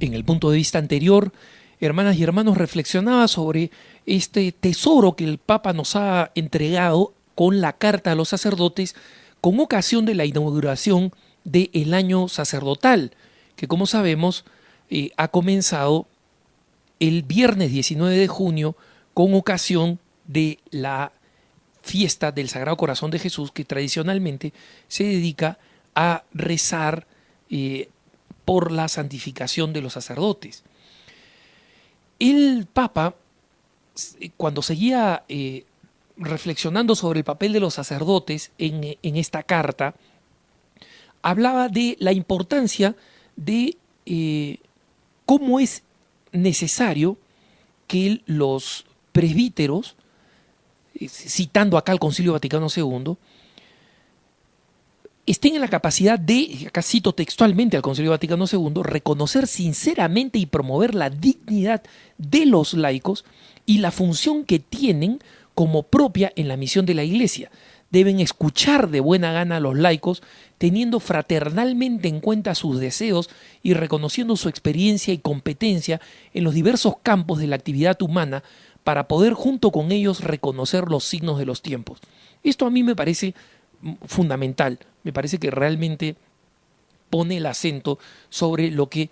En el punto de vista anterior, hermanas y hermanos, reflexionaba sobre este tesoro que el Papa nos ha entregado con la carta a los sacerdotes con ocasión de la inauguración del año sacerdotal, que como sabemos ha comenzado el viernes 19 de junio con ocasión de la fiesta del Sagrado Corazón de Jesús, que tradicionalmente se dedica a rezar por la santificación de los sacerdotes. El Papa, cuando seguía reflexionando sobre el papel de los sacerdotes en esta carta, hablaba de la importancia de cómo es necesario que los presbíteros, citando acá al Concilio Vaticano II, estén en la capacidad de, acá cito textualmente al Concilio Vaticano II, reconocer sinceramente y promover la dignidad de los laicos y la función que tienen como propia en la misión de la Iglesia. Deben escuchar de buena gana a los laicos, teniendo fraternalmente en cuenta sus deseos y reconociendo su experiencia y competencia en los diversos campos de la actividad humana para poder junto con ellos reconocer los signos de los tiempos. Esto a mí me parece fundamental, me parece que realmente pone el acento sobre lo que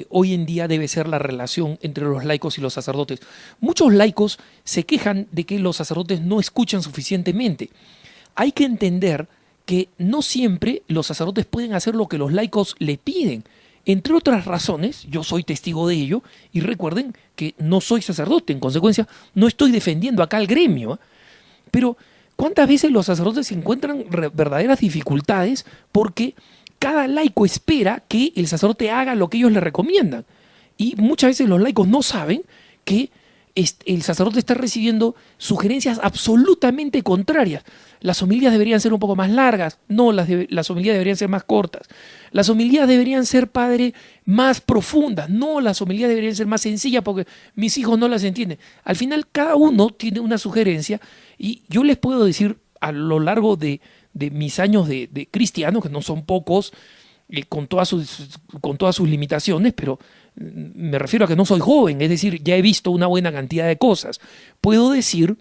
hoy en día debe ser la relación entre los laicos y los sacerdotes. Muchos laicos se quejan de que los sacerdotes no escuchan suficientemente. Hay que entender que no siempre los sacerdotes pueden hacer lo que los laicos le piden. Entre otras razones, yo soy testigo de ello, y recuerden que no soy sacerdote, en consecuencia no estoy defendiendo acá al gremio, pero ¿cuántas veces los sacerdotes encuentran verdaderas dificultades porque cada laico espera que el sacerdote haga lo que ellos le recomiendan? Y muchas veces los laicos no saben que el sacerdote está recibiendo sugerencias absolutamente contrarias. Las homilías deberían ser un poco más largas. No, las homilías deberían ser más cortas. Las homilías deberían ser, padre, más profundas. No, las homilías deberían ser más sencillas porque mis hijos no las entienden. Al final, cada uno tiene una sugerencia y yo les puedo decir a lo largo de mis años de cristiano, que no son pocos, con todas sus limitaciones, pero me refiero a que no soy joven, es decir, ya he visto una buena cantidad de cosas. Puedo decir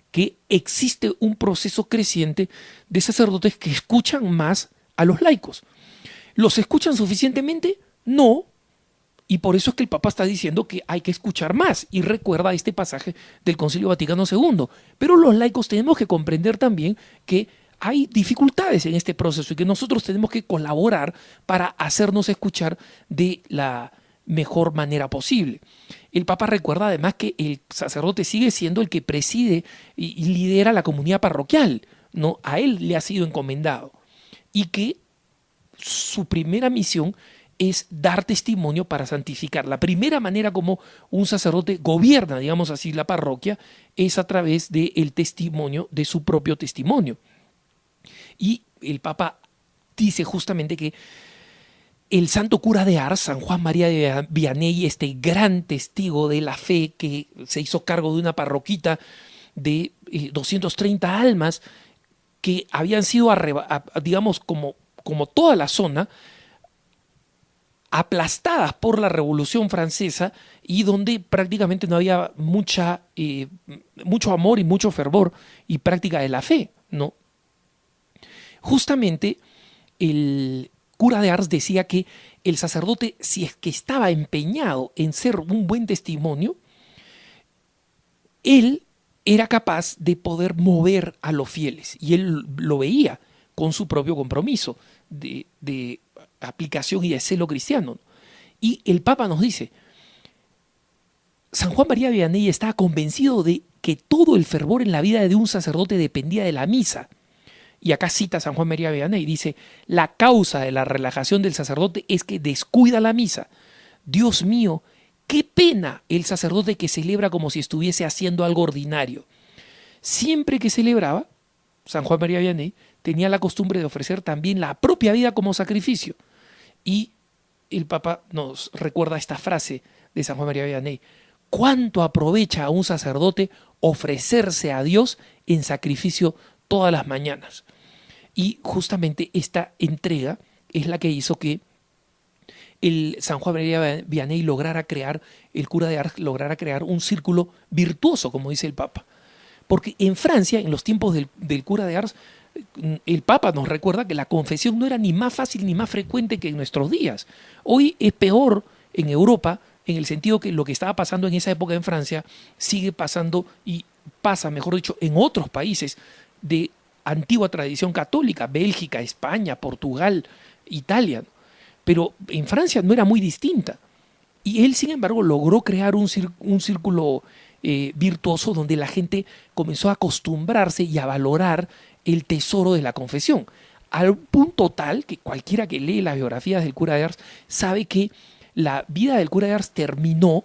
que existe un proceso creciente de sacerdotes que escuchan más a los laicos. ¿Los escuchan suficientemente? No. Y por eso es que el Papa está diciendo que hay que escuchar más y recuerda este pasaje del Concilio Vaticano II. Pero los laicos tenemos que comprender también que hay dificultades en este proceso y que nosotros tenemos que colaborar para hacernos escuchar de la mejor manera posible. El Papa recuerda además que el sacerdote sigue siendo el que preside y lidera la comunidad parroquial, ¿no? A él le ha sido encomendado y que su primera misión es dar testimonio para santificar. La primera manera como un sacerdote gobierna, digamos así, la parroquia es a través del testimonio, de su propio testimonio. Y el Papa dice justamente que el santo cura de Ars, San Juan María de Vianney, este gran testigo de la fe que se hizo cargo de una parroquita de 230 almas que habían sido, digamos, como toda la zona, aplastadas por la Revolución Francesa y donde prácticamente no había mucho amor y mucho fervor y práctica de la fe, ¿no? Justamente el cura de Ars decía que el sacerdote, si es que estaba empeñado en ser un buen testimonio, él era capaz de poder mover a los fieles y él lo veía con su propio compromiso de aplicación y de celo cristiano. Y el Papa nos dice, San Juan María Vianney estaba convencido de que todo el fervor en la vida de un sacerdote dependía de la misa. Y acá cita San Juan María Vianney, dice, la causa de la relajación del sacerdote es que descuida la misa. Dios mío, qué pena el sacerdote que celebra como si estuviese haciendo algo ordinario. Siempre que celebraba, San Juan María Vianney tenía la costumbre de ofrecer también la propia vida como sacrificio. Y el Papa nos recuerda esta frase de San Juan María Vianney, ¿cuánto aprovecha a un sacerdote ofrecerse a Dios en sacrificio todas las mañanas? Y justamente esta entrega es la que hizo que el San Juan María Vianney lograra crear, el cura de Ars lograra crear un círculo virtuoso, como dice el Papa. Porque en Francia, en los tiempos del cura de Ars, el Papa nos recuerda que la confesión no era ni más fácil ni más frecuente que en nuestros días. Hoy es peor en Europa, en el sentido que lo que estaba pasando en esa época en Francia sigue pasando y pasa, mejor dicho, en otros países de antigua tradición católica, Bélgica, España, Portugal, Italia. Pero en Francia no era muy distinta. Y él, sin embargo, logró crear un círculo virtuoso donde la gente comenzó a acostumbrarse y a valorar el tesoro de la confesión. Al punto tal que cualquiera que lee las biografías del cura de Ars sabe que la vida del cura de Ars terminó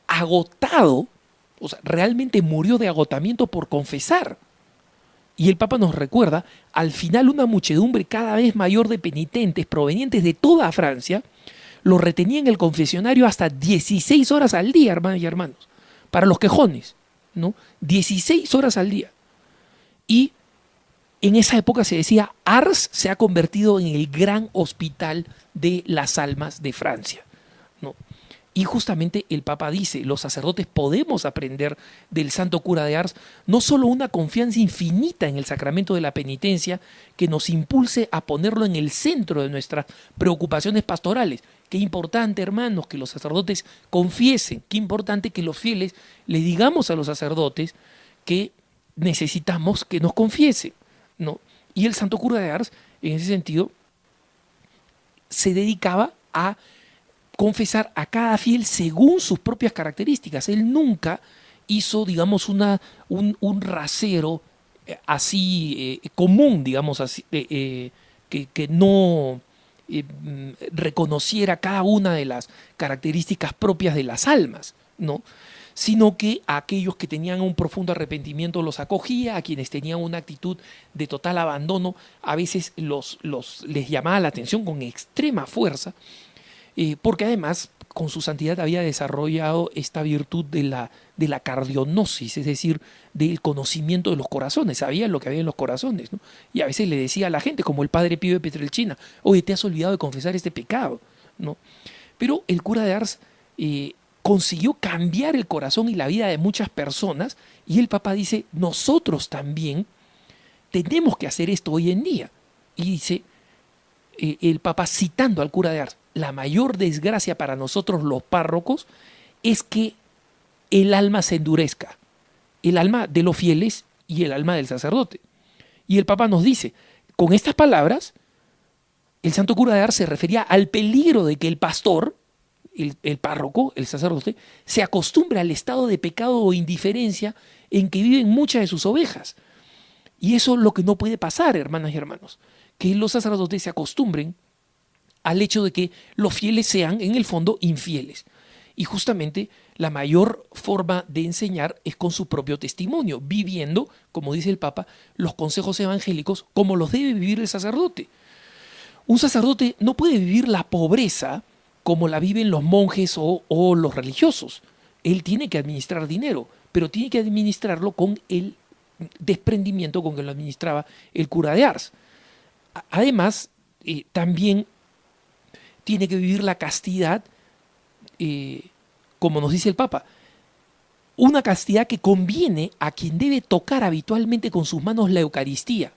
agotado, o sea, realmente murió de agotamiento por confesar. Y el Papa nos recuerda, al final una muchedumbre cada vez mayor de penitentes provenientes de toda Francia lo retenía en el confesionario hasta 16 horas al día, hermanos y hermanos, para los quejones, ¿no? 16 horas al día. Y en esa época se decía, Ars se ha convertido en el gran hospital de las almas de Francia, ¿no? Y justamente el Papa dice, los sacerdotes podemos aprender del santo cura de Ars no solo una confianza infinita en el sacramento de la penitencia que nos impulse a ponerlo en el centro de nuestras preocupaciones pastorales. Qué importante, hermanos, que los sacerdotes confiesen, qué importante que los fieles le digamos a los sacerdotes que necesitamos que nos confiesen, ¿no? Y el santo cura de Ars, en ese sentido, se dedicaba a confesar a cada fiel según sus propias características. Él nunca hizo, digamos, un rasero así común, digamos, así, que no reconociera cada una de las características propias de las almas, ¿no? Sino que a aquellos que tenían un profundo arrepentimiento los acogía, a quienes tenían una actitud de total abandono, a veces les llamaba la atención con extrema fuerza, porque además con su santidad había desarrollado esta virtud de la cardionosis, es decir, del conocimiento de los corazones, sabía lo que había en los corazones, ¿no? Y a veces le decía a la gente, como el padre Pío de Pietrelcina, oye, te has olvidado de confesar este pecado, ¿no? Pero el cura de Ars consiguió cambiar el corazón y la vida de muchas personas, y el Papa dice, nosotros también tenemos que hacer esto hoy en día. Y dice el Papa citando al cura de Ars, la mayor desgracia para nosotros los párrocos es que el alma se endurezca, el alma de los fieles y el alma del sacerdote. Y el Papa nos dice, con estas palabras, el santo cura de Ars se refería al peligro de que el pastor, el párroco, el sacerdote, se acostumbre al estado de pecado o indiferencia en que viven muchas de sus ovejas. Y eso es lo que no puede pasar, hermanas y hermanos, que los sacerdotes se acostumbren al hecho de que los fieles sean, en el fondo, infieles. Y justamente la mayor forma de enseñar es con su propio testimonio, viviendo, como dice el Papa, los consejos evangélicos como los debe vivir el sacerdote. Un sacerdote no puede vivir la pobreza como la viven los monjes o los religiosos. Él tiene que administrar dinero, pero tiene que administrarlo con el desprendimiento con que lo administraba el cura de Ars. Además, también tiene que vivir la castidad, como nos dice el Papa, una castidad que conviene a quien debe tocar habitualmente con sus manos la Eucaristía.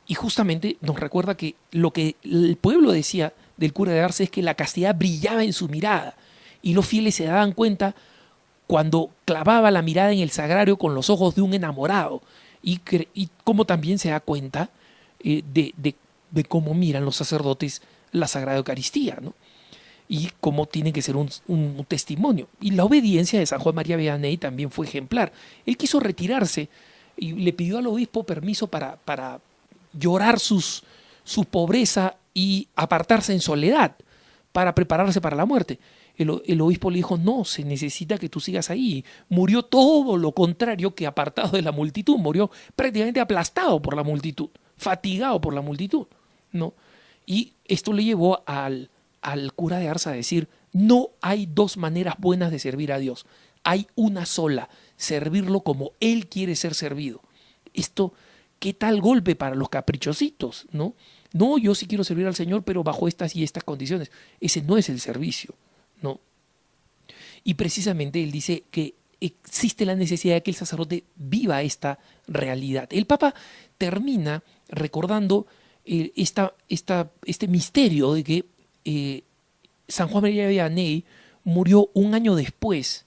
Y justamente nos recuerda que lo que el pueblo decía del cura de Ars es que la castidad brillaba en su mirada, y los fieles se daban cuenta cuando clavaba la mirada en el sagrario con los ojos de un enamorado, y como también se da cuenta de cómo miran los sacerdotes la Sagrada Eucaristía, ¿no? Y cómo tiene que ser un testimonio. Y la obediencia de San Juan María Vianney también fue ejemplar. Él quiso retirarse y le pidió al obispo permiso para llorar su pobreza y apartarse en soledad para prepararse para la muerte. El obispo le dijo, no, se necesita que tú sigas ahí. Murió todo lo contrario que apartado de la multitud, murió prácticamente aplastado por la multitud, fatigado por la multitud, ¿no? Y esto le llevó al cura de Ars a decir, no hay dos maneras buenas de servir a Dios, hay una sola, servirlo como Él quiere ser servido. Esto, ¿qué tal golpe para los caprichositos, ¿no? No, yo sí quiero servir al Señor, pero bajo estas y estas condiciones. Ese no es el servicio, ¿no? Y precisamente él dice que existe la necesidad de que el sacerdote viva esta realidad. El Papa termina recordando este misterio de que San Juan María Vianney murió un año después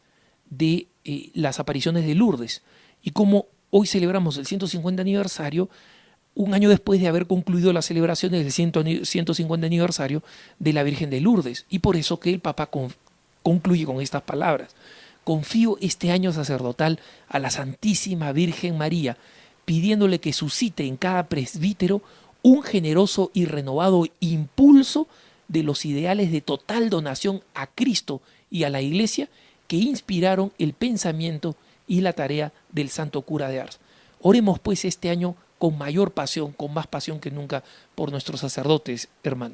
de las apariciones de Lourdes. Y como hoy celebramos el 150 aniversario, un año después de haber concluido las celebraciones del 150 aniversario de la Virgen de Lourdes. Y por eso que el Papa concluye con estas palabras: confío este año sacerdotal a la Santísima Virgen María, pidiéndole que suscite en cada presbítero un generoso y renovado impulso de los ideales de total donación a Cristo y a la Iglesia que inspiraron el pensamiento y la tarea del santo cura de Ars. Oremos pues este año con mayor pasión, con más pasión que nunca por nuestros sacerdotes, hermanos.